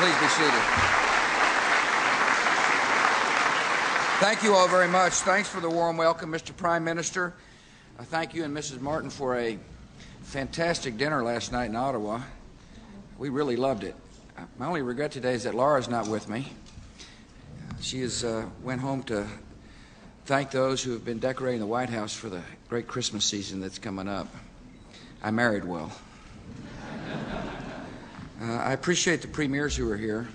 Please be seated. Thank you all very much. Thanks for the warm welcome, Mr. Prime Minister. Thank you and Mrs. Martin for a fantastic dinner last night in Ottawa. We really loved it. My only regret today is that Laura's not with me. She went home to thank those who have been decorating the White House for the great Christmas season that's coming up. I married well. I appreciate the premiers who are here.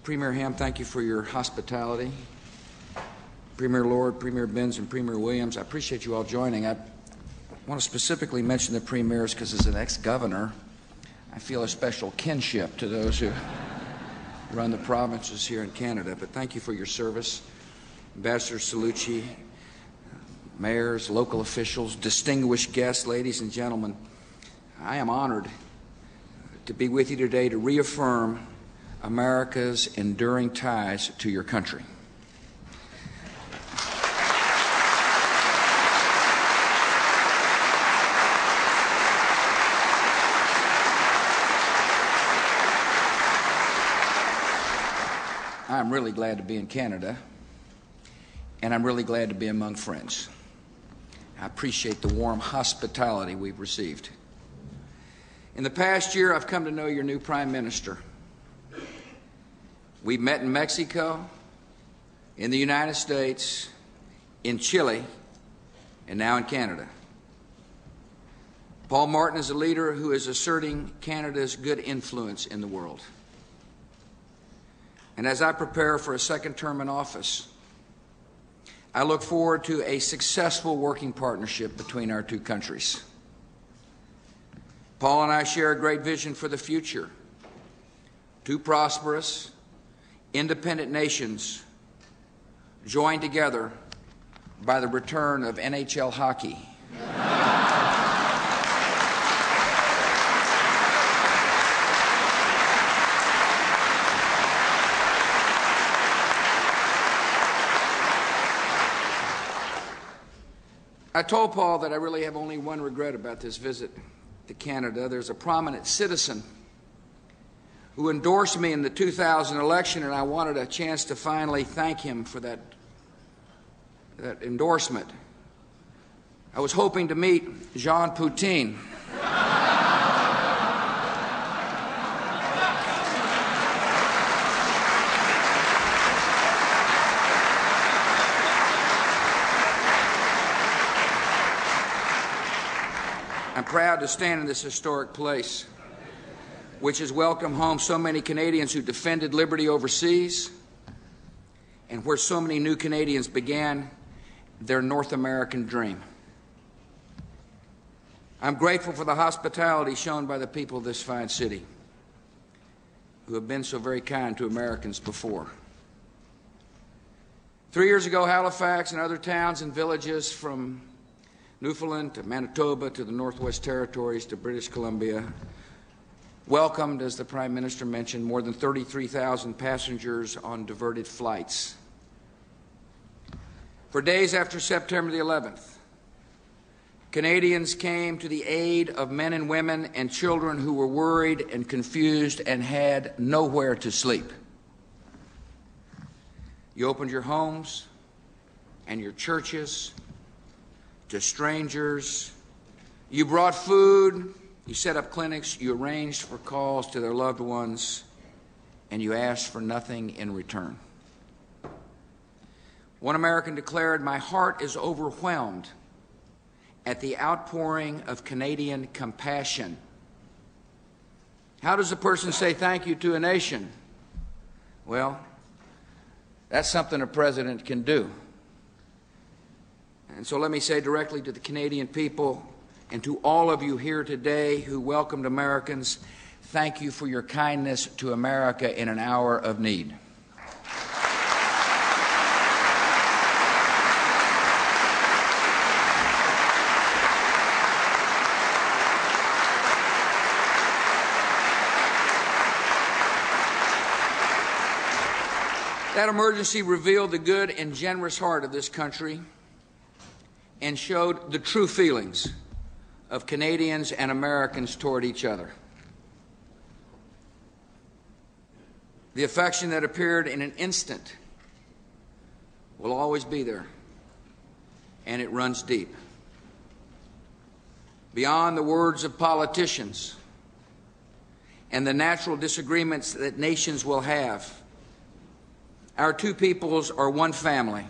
Premier Ham, thank you for your hospitality. Premier Lord, Premier Benz, and Premier Williams, I appreciate you all joining. I want to specifically mention the premiers because as an ex-governor, I feel a special kinship to those who run the provinces here in Canada. But thank you for your service. Ambassador Salucci, mayors, local officials, distinguished guests, ladies and gentlemen, I am honored to be with you today to reaffirm America's enduring ties to your country. I'm really glad to be in Canada, and I'm really glad to be among friends. I appreciate the warm hospitality we've received. In the past year, I've come to know your new Prime Minister. We've met in Mexico, in the United States, in Chile, and now in Canada. Paul Martin is a leader who is asserting Canada's good influence in the world. And as I prepare for a second term in office, I look forward to a successful working partnership between our two countries. Paul and I share a great vision for the future. Two prosperous, independent nations joined together by the return of NHL hockey. I told Paul that I really have only one regret about this visit to Canada. There's a prominent citizen who endorsed me in the 2000 election, and I wanted a chance to finally thank him for that endorsement. I was hoping to meet Jean Poutine. I'm proud to stand in this historic place, which has welcomed home so many Canadians who defended liberty overseas, and where so many new Canadians began their North American dream. I'm grateful for the hospitality shown by the people of this fine city, who have been so very kind to Americans before. 3 years ago, Halifax and other towns and villages from Newfoundland to Manitoba to the Northwest Territories to British Columbia welcomed, as the Prime Minister mentioned, more than 33,000 passengers on diverted flights. For days after September the 11th, Canadians came to the aid of men and women and children who were worried and confused and had nowhere to sleep. You opened your homes and your churches to strangers. You brought food, you set up clinics, you arranged for calls to their loved ones, and you asked for nothing in return. One American declared, "My heart is overwhelmed at the outpouring of Canadian compassion." How does a person say thank you to a nation? Well, that's something a president can do. And so let me say directly to the Canadian people and to all of you here today who welcomed Americans, thank you for your kindness to America in an hour of need. That emergency revealed the good and generous heart of this country and showed the true feelings of Canadians and Americans toward each other. The affection that appeared in an instant will always be there, and it runs deep. Beyond the words of politicians and the natural disagreements that nations will have, our two peoples are one family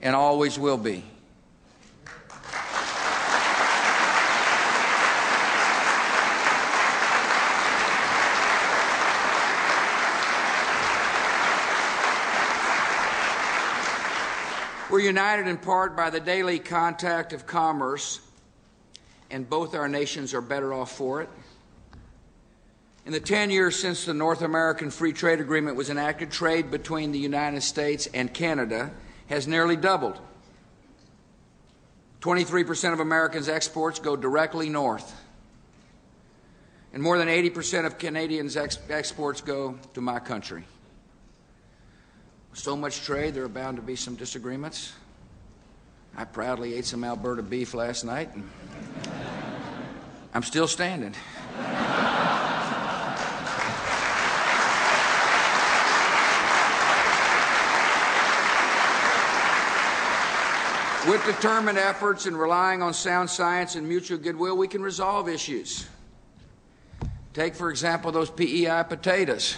and always will be. We're united in part by the daily contact of commerce, and both our nations are better off for it. In the 10 years since the North American Free Trade Agreement was enacted, trade between the United States and Canada has nearly doubled. 23% of Americans' exports go directly north, and more than 80% of Canadians' exports go to my country. So much trade, there are bound to be some disagreements. I proudly ate some Alberta beef last night, and I'm still standing. With determined efforts and relying on sound science and mutual goodwill, we can resolve issues. Take, for example, those PEI potatoes.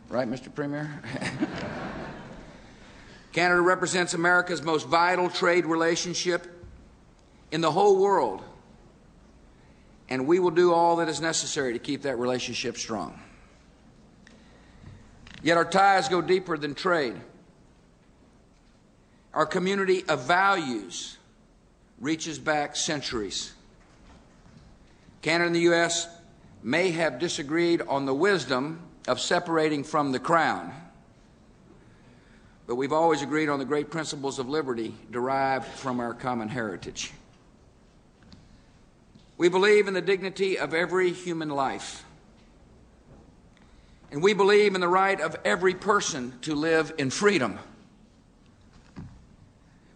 Right, Mr. Premier? Canada represents America's most vital trade relationship in the whole world, and we will do all that is necessary to keep that relationship strong. Yet our ties go deeper than trade. Our community of values reaches back centuries. Canada and the U.S. may have disagreed on the wisdom of separating from the Crown, but we've always agreed on the great principles of liberty derived from our common heritage. We believe in the dignity of every human life, and we believe in the right of every person to live in freedom.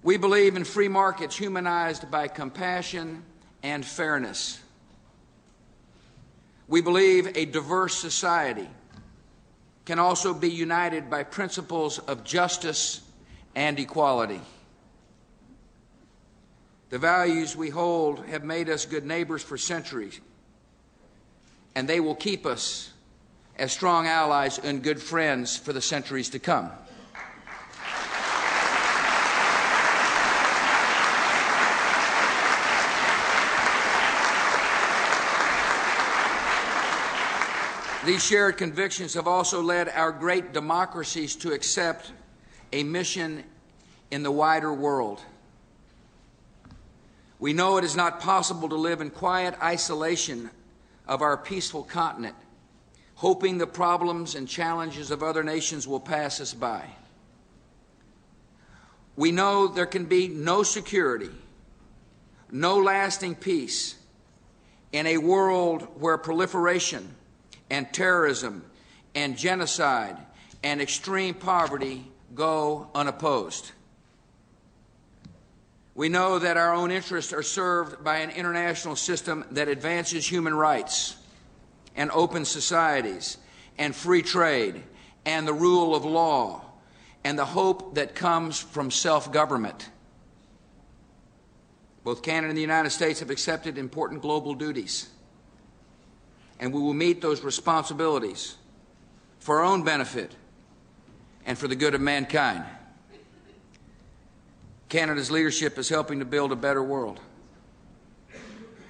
We believe in free markets humanized by compassion and fairness. We believe a diverse society can also be united by principles of justice and equality. The values we hold have made us good neighbors for centuries, and they will keep us as strong allies and good friends for the centuries to come. These shared convictions have also led our great democracies to accept a mission in the wider world. We know it is not possible to live in quiet isolation of our peaceful continent, hoping the problems and challenges of other nations will pass us by. We know there can be no security, no lasting peace in a world where proliferation and terrorism and genocide and extreme poverty go unopposed. We know that our own interests are served by an international system that advances human rights and open societies and free trade and the rule of law and the hope that comes from self-government. Both Canada and the United States have accepted important global duties, and we will meet those responsibilities for our own benefit and for the good of mankind. Canada's leadership is helping to build a better world.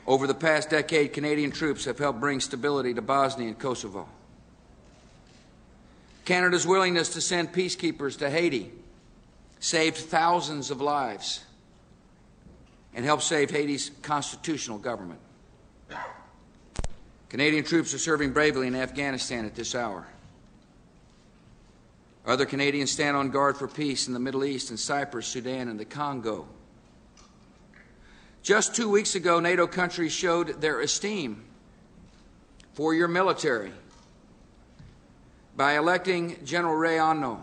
Over the past decade, Canadian troops have helped bring stability to Bosnia and Kosovo. Canada's willingness to send peacekeepers to Haiti saved thousands of lives and helped save Haiti's constitutional government. Canadian troops are serving bravely in Afghanistan at this hour. Other Canadians stand on guard for peace in the Middle East, in Cyprus, Sudan, and the Congo. Just 2 weeks ago, NATO countries showed their esteem for your military by electing General Rayano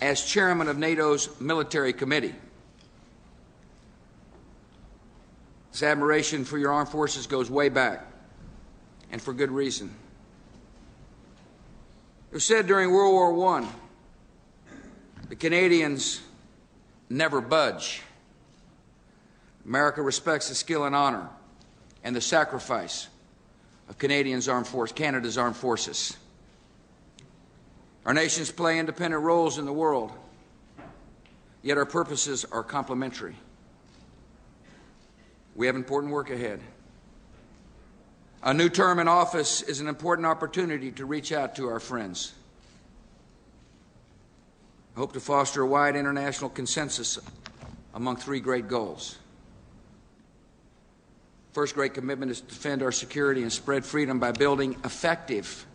as chairman of NATO's military committee. This admiration for your armed forces goes way back, and for good reason. It was said during World War I, the Canadians never budge. America respects the skill and honor and the sacrifice of Canada's armed forces. Our nations play independent roles in the world, yet our purposes are complementary. We have important work ahead. A new term in office is an important opportunity to reach out to our friends. I hope to foster a wide international consensus among three great goals. First great commitment is to defend our security and spread freedom by building effective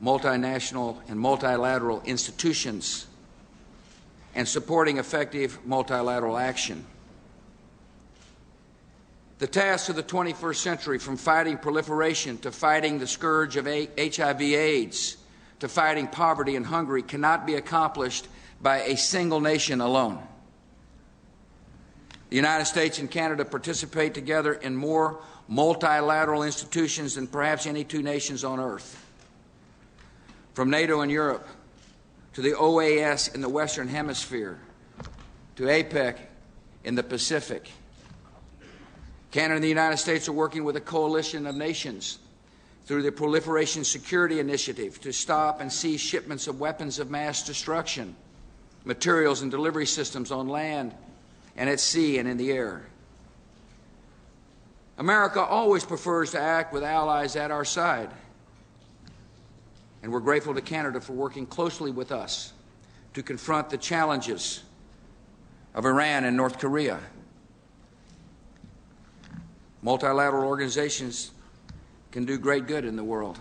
multinational and multilateral institutions and supporting effective multilateral action. The tasks of the 21st century, from fighting proliferation to fighting the scourge of HIV/AIDS to fighting poverty and hunger, cannot be accomplished by a single nation alone. The United States and Canada participate together in more multilateral institutions than perhaps any two nations on earth. From NATO in Europe to the OAS in the Western Hemisphere to APEC in the Pacific. Canada and the United States are working with a coalition of nations through the Proliferation Security Initiative to stop and seize shipments of weapons of mass destruction, materials and delivery systems on land and at sea and in the air. America always prefers to act with allies at our side, and we're grateful to Canada for working closely with us to confront the challenges of Iran and North Korea. Multilateral organizations can do great good in the world.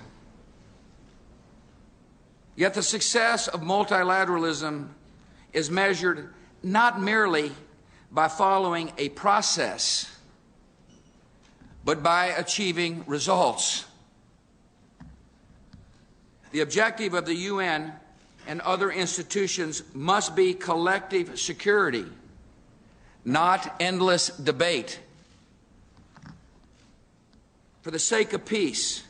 Yet the success of multilateralism is measured not merely by following a process, but by achieving results. The objective of the UN and other institutions must be collective security, not endless debate. For the sake of peace,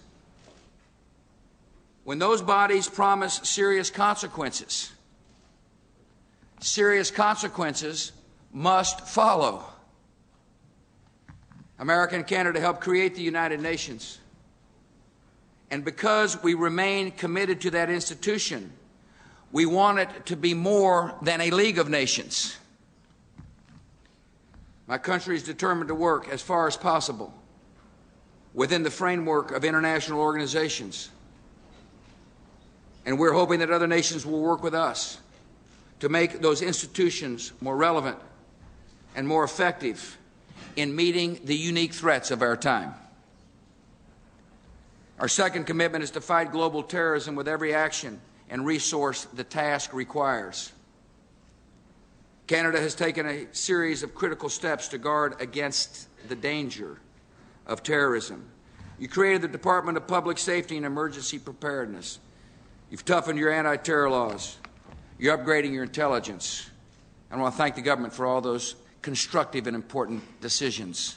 when those bodies promise serious consequences must follow. America and Canada helped create the United Nations. And because we remain committed to that institution, we want it to be more than a League of Nations. My country is determined to work as far as possible within the framework of international organizations. And we're hoping that other nations will work with us to make those institutions more relevant and more effective in meeting the unique threats of our time. Our second commitment is to fight global terrorism with every action and resource the task requires. Canada has taken a series of critical steps to guard against the danger of terrorism. You created the Department of Public Safety and Emergency Preparedness. You've toughened your anti-terror laws. You're upgrading your intelligence. I want to thank the government for all those constructive and important decisions.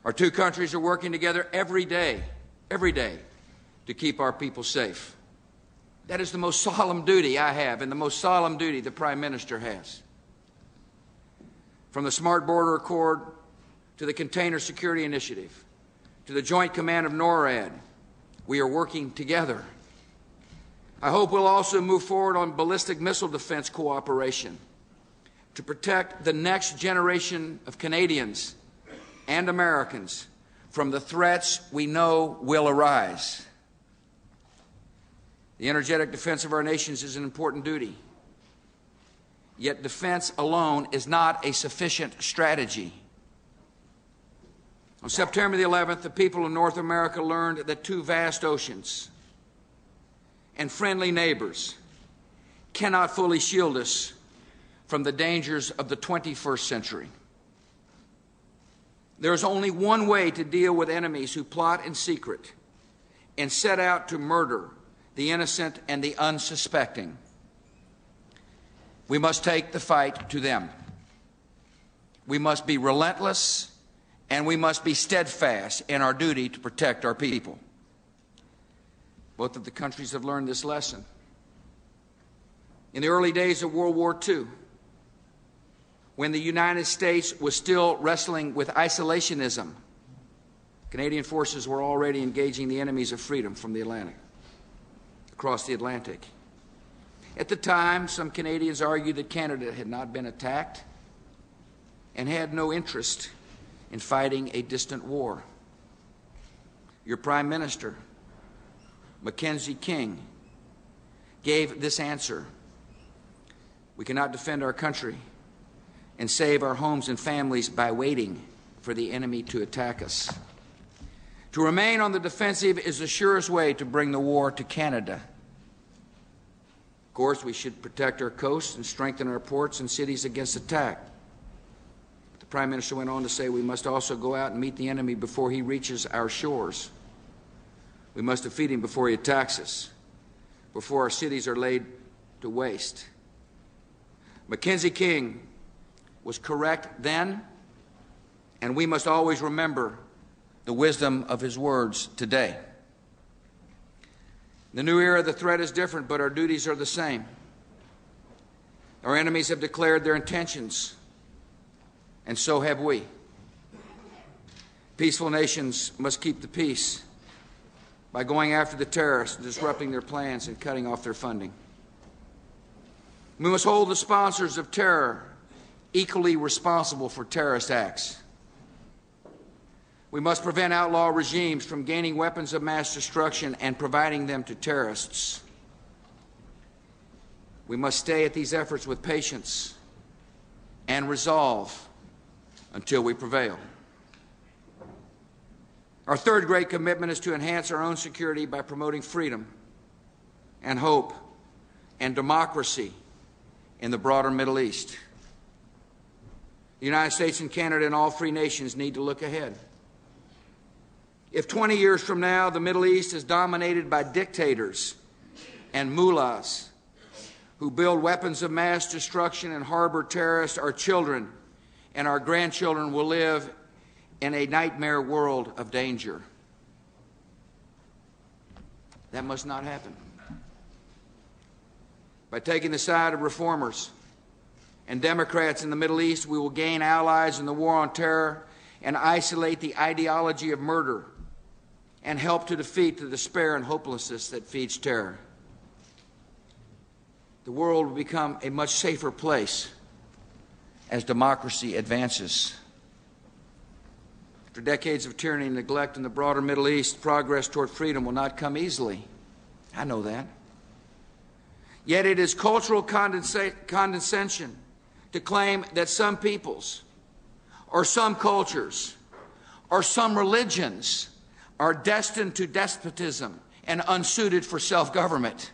Our two countries are working together every day, to keep our people safe. That is the most solemn duty I have and the most solemn duty the Prime Minister has. From the Smart Border Accord to the Container Security Initiative to the Joint Command of NORAD, we are working together. I hope we'll also move forward on ballistic missile defense cooperation to protect the next generation of Canadians and Americans from the threats we know will arise. The energetic defense of our nations is an important duty. Yet defense alone is not a sufficient strategy. On September the 11th, the people of North America learned that two vast oceans and friendly neighbors cannot fully shield us from the dangers of the 21st century. There is only one way to deal with enemies who plot in secret and set out to murder the innocent and the unsuspecting. We must take the fight to them. We must be relentless and we must be steadfast in our duty to protect our people. Both of the countries have learned this lesson. In the early days of World War II, when the United States was still wrestling with isolationism, Canadian forces were already engaging the enemies of freedom from the Atlantic, across the Atlantic. At the time, some Canadians argued that Canada had not been attacked and had no interest in fighting a distant war. Your Prime Minister, Mackenzie King, gave this answer: we cannot defend our country and save our homes and families by waiting for the enemy to attack us. To remain on the defensive is the surest way to bring the war to Canada. Of course, we should protect our coasts and strengthen our ports and cities against attack. The Prime Minister went on to say we must also go out and meet the enemy before he reaches our shores. We must defeat him before he attacks us, before our cities are laid to waste. Mackenzie King was correct then, and we must always remember the wisdom of his words today. In the new era, the threat is different, but our duties are the same. Our enemies have declared their intentions, and so have we. Peaceful nations must keep the peace by going after the terrorists, disrupting their plans, and cutting off their funding. We must hold the sponsors of terror equally responsible for terrorist acts. We must prevent outlaw regimes from gaining weapons of mass destruction and providing them to terrorists. We must stay at these efforts with patience and resolve until we prevail. Our third great commitment is to enhance our own security by promoting freedom and hope and democracy in the broader Middle East. The United States and Canada and all free nations need to look ahead. If 20 years from now the Middle East is dominated by dictators and mullahs who build weapons of mass destruction and harbor terrorists, our children and our grandchildren will live in a nightmare world of danger. That must not happen. By taking the side of reformers and Democrats in the Middle East, we will gain allies in the war on terror and isolate the ideology of murder and help to defeat the despair and hopelessness that feeds terror. The world will become a much safer place as democracy advances. After decades of tyranny and neglect in the broader Middle East, progress toward freedom will not come easily. I know that. Yet it is cultural condescension to claim that some peoples or some cultures or some religions are destined to despotism and unsuited for self-government.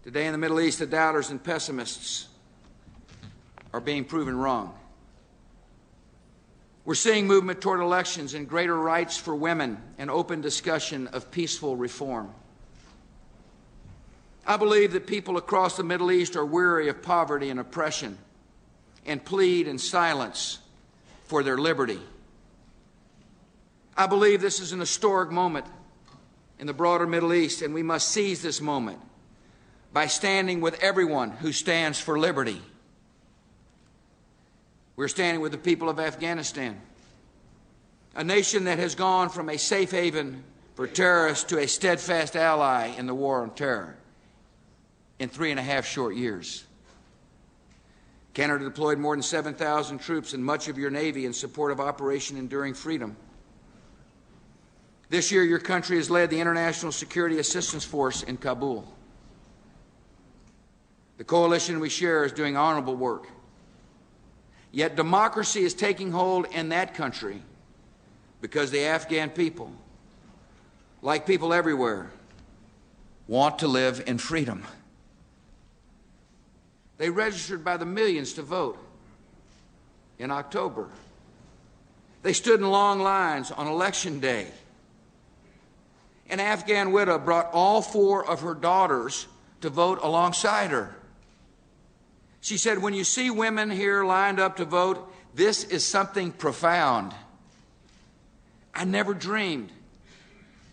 Today in the Middle East, the doubters and pessimists are being proven wrong. We're seeing movement toward elections and greater rights for women and open discussion of peaceful reform. I believe that people across the Middle East are weary of poverty and oppression and plead in silence for their liberty. I believe this is an historic moment in the broader Middle East, and we must seize this moment by standing with everyone who stands for liberty. We're standing with the people of Afghanistan, a nation that has gone from a safe haven for terrorists to a steadfast ally in the war on terror in 3.5 short years. Canada deployed more than 7,000 troops and much of your Navy in support of Operation Enduring Freedom. This year, your country has led the International Security Assistance Force in Kabul. The coalition we share is doing honorable work. Yet democracy is taking hold in that country because the Afghan people, like people everywhere, want to live in freedom. They registered by the millions to vote in October. They stood in long lines on Election Day. An Afghan widow brought all 4 of her daughters to vote alongside her. She said, when you see women here lined up to vote, this is something profound. I never dreamed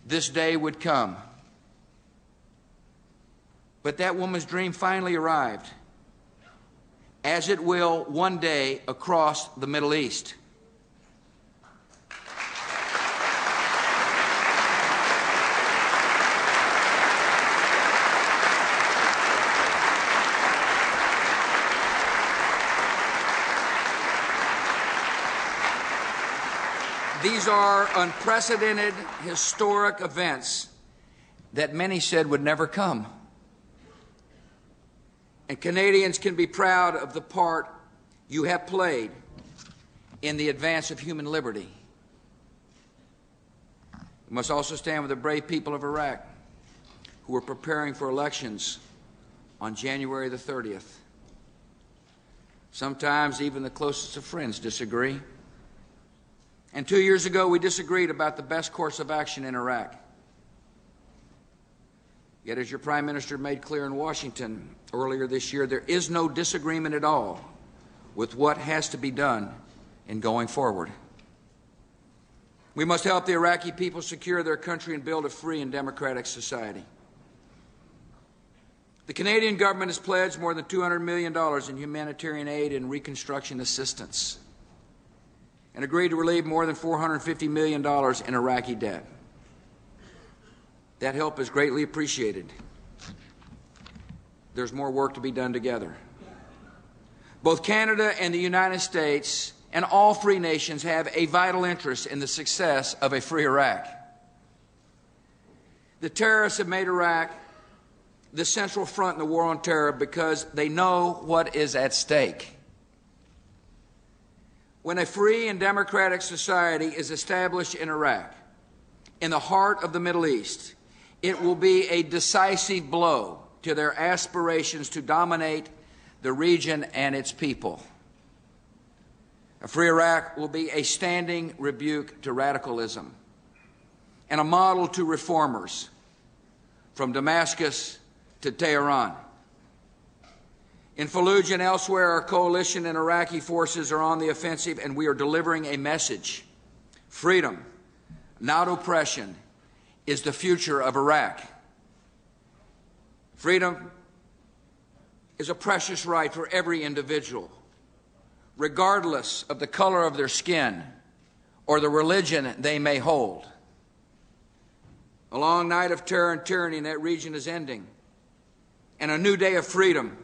this day would come. But that woman's dream finally arrived, as it will one day across the Middle East. These are unprecedented, historic events that many said would never come. And Canadians can be proud of the part you have played in the advance of human liberty. We must also stand with the brave people of Iraq who are preparing for elections on January the 30th. Sometimes even the closest of friends disagree. And 2 years ago, we disagreed about the best course of action in Iraq. Yet, as your Prime Minister made clear in Washington earlier this year, there is no disagreement at all with what has to be done in going forward. We must help the Iraqi people secure their country and build a free and democratic society. The Canadian government has pledged more than $200 million in humanitarian aid and reconstruction assistance, and agreed to relieve more than $450 million in Iraqi debt. That help is greatly appreciated. There's more work to be done together. Both Canada and the United States and all free nations have a vital interest in the success of a free Iraq. The terrorists have made Iraq the central front in the war on terror because they know what is at stake. When a free and democratic society is established in Iraq, in the heart of the Middle East, it will be a decisive blow to their aspirations to dominate the region and its people. A free Iraq will be a standing rebuke to radicalism and a model to reformers from Damascus to Tehran. In Fallujah and elsewhere, our coalition and Iraqi forces are on the offensive, and we are delivering a message. Freedom, not oppression, is the future of Iraq. Freedom is a precious right for every individual, regardless of the color of their skin or the religion they may hold. A long night of terror and tyranny in that region is ending, and a new day of freedom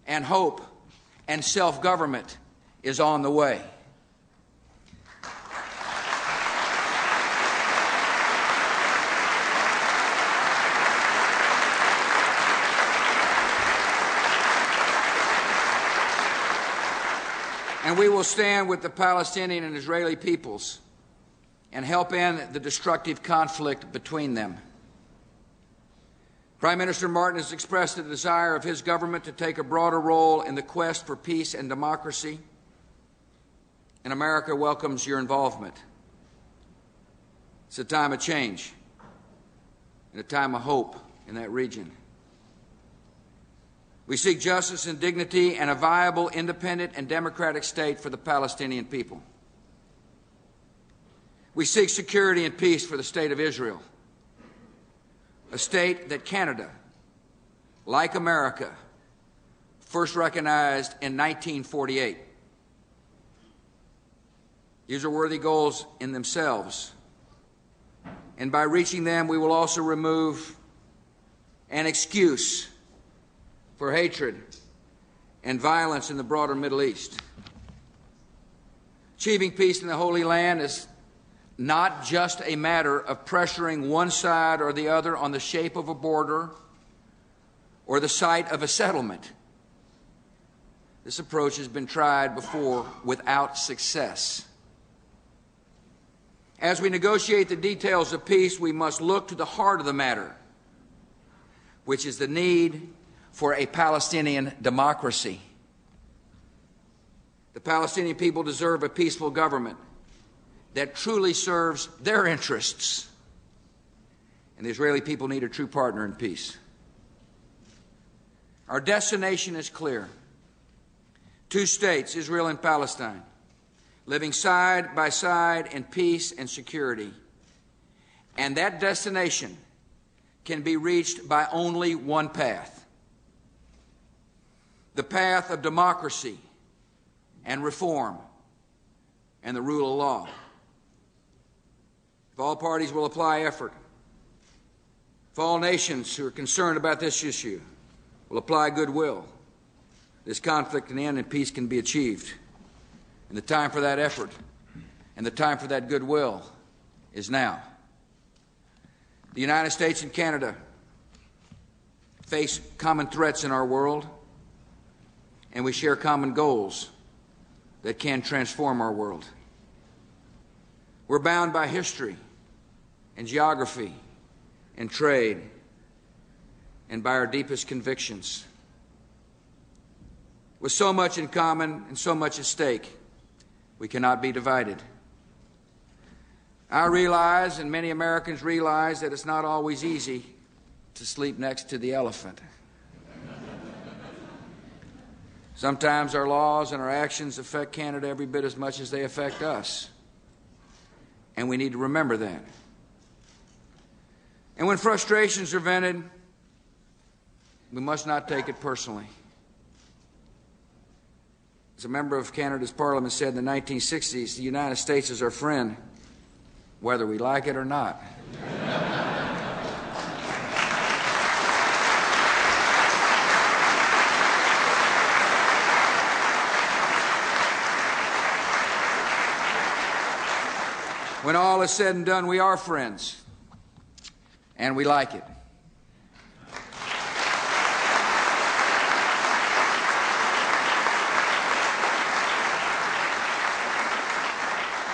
and hope and self-government is on the way. And we will stand with the Palestinian and Israeli peoples and help end the destructive conflict between them. Prime Minister Martin has expressed the desire of his government to take a broader role in the quest for peace and democracy, and America welcomes your involvement. It's a time of change and a time of hope in that region. We seek justice and dignity and a viable, independent, and democratic state for the Palestinian people. We seek security and peace for the state of Israel, a state that Canada, like America, first recognized in 1948. These are worthy goals in themselves, and by reaching them, we will also remove an excuse for hatred and violence in the broader Middle East. Achieving peace in the Holy Land is not just a matter of pressuring one side or the other on the shape of a border or the site of a settlement. This approach has been tried before without success. As we negotiate the details of peace, we must look to the heart of the matter, which is the need for a Palestinian democracy. The Palestinian people deserve a peaceful government that truly serves their interests. And the Israeli people need a true partner in peace. Our destination is clear. 2 states, Israel and Palestine, living side by side in peace and security. And that destination can be reached by only one path: the path of democracy and reform and the rule of law. If all parties will apply effort, if all nations who are concerned about this issue will apply goodwill, this conflict can end and peace can be achieved. And the time for that effort and the time for that goodwill is now. The United States and Canada face common threats in our world, and we share common goals that can transform our world. We're bound by history and geography and trade and by our deepest convictions. With so much in common and so much at stake, we cannot be divided. I realize, and many Americans realize, that it's not always easy to sleep next to the elephant. Sometimes our laws and our actions affect Canada every bit as much as they affect us. And we need to remember that. And when frustrations are vented, we must not take it personally. As a member of Canada's Parliament said in the 1960s, the United States is our friend, whether we like it or not. When all is said and done, we are friends, and we like it.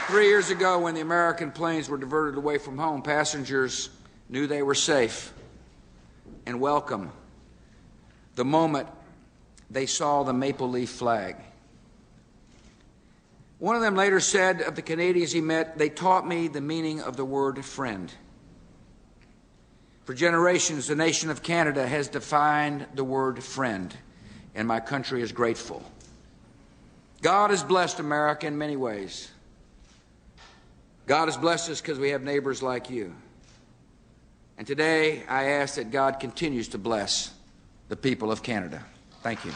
Three years ago, when the American planes were diverted away from home, passengers knew they were safe and welcome the moment they saw the maple leaf flag. One of them later said of the Canadians he met, "They taught me the meaning of the word friend." For generations, the nation of Canada has defined the word friend, and my country is grateful. God has blessed America in many ways. God has blessed us because we have neighbors like you. And today, I ask that God continues to bless the people of Canada. Thank you.